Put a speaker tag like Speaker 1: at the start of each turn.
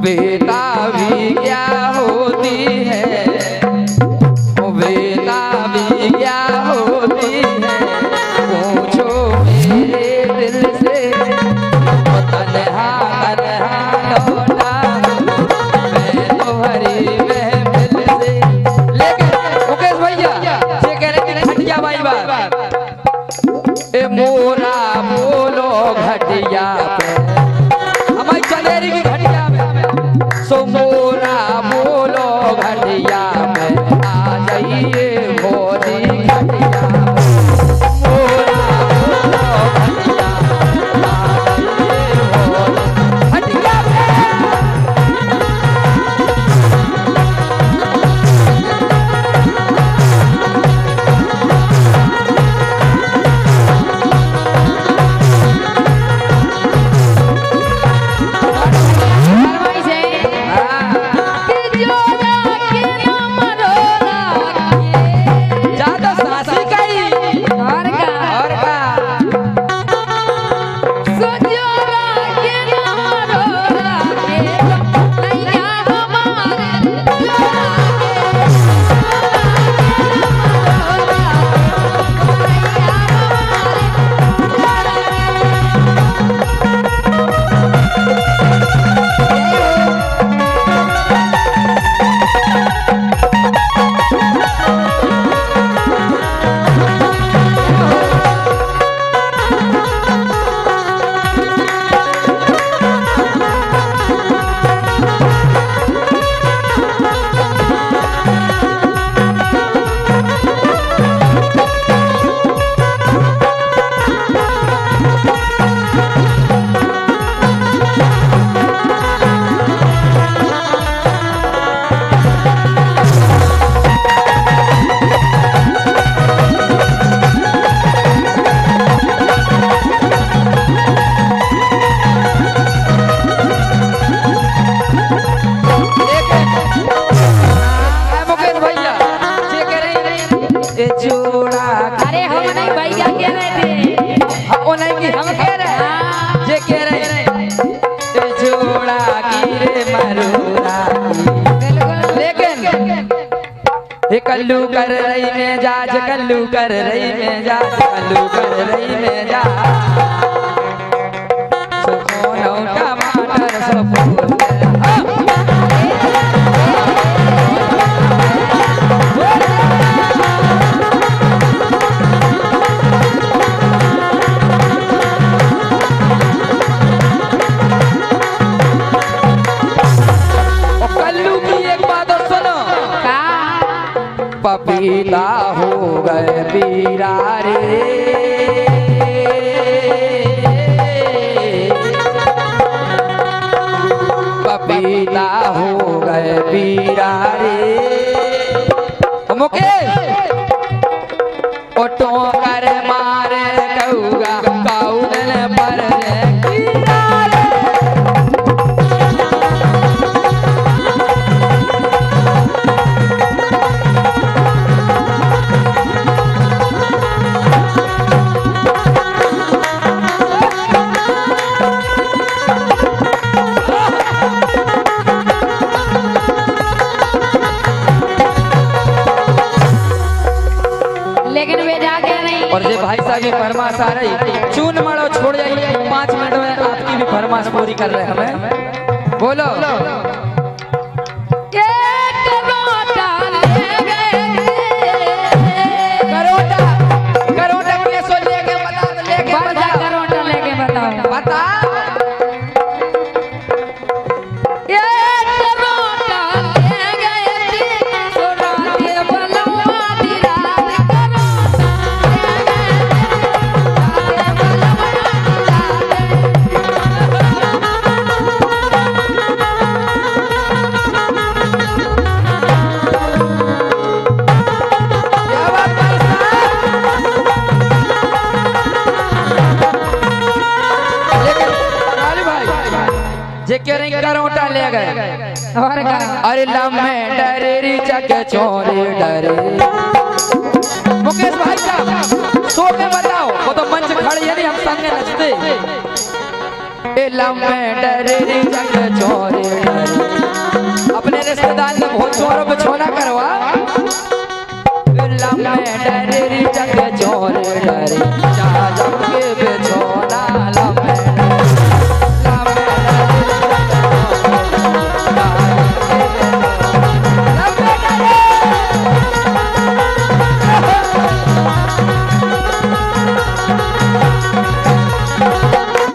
Speaker 1: बेटा भी क्या होती है, ओ बेटा भी क्या होती है, पूछो मेरे दिल से, ओ तन्हा तन्हा लौटा मैं तुम्हारी महफिल से। लेकिन मुकेश भैया ये कह रहे कि घटिया भाई बात ए मोरा बोलो घटिया पे, हमारी चंदेरी की घटिया में, सो मोरा बोलो घटिया में आ जाइए मोदी घटिया में, मोरा बोलो घटिया आ जाइए मोदी घटिया में। कल्लू कर रही में जाज, कल्लू कर रही में जाज, कल्लू कर रही में जाज, सोनो टमाटर सब पपीता हो गए पीरा रे, पपीता हो गए पीरा रे। मुकेश ओटो कर मारे कहूगा काउन पर और ये भाई साहब की फरमाश आ रही, चून मारो छोड़ जाइए, 5 मिनट में आपकी भी फरमाश पूरी कर रहे हैं हमें। बोलो करोटा कैसो लेके बताओ बता जे कह रहे करोटा ले गए अरे लम्हे डरे चक छोरे डरे। मुकेश भाई साहब सो के बताओ, वो तो मंच खड़े यदि हम संग नचते। ए लम्हे डरे चक छोरे लम्बे डरे री चक चोर डरे जा जम के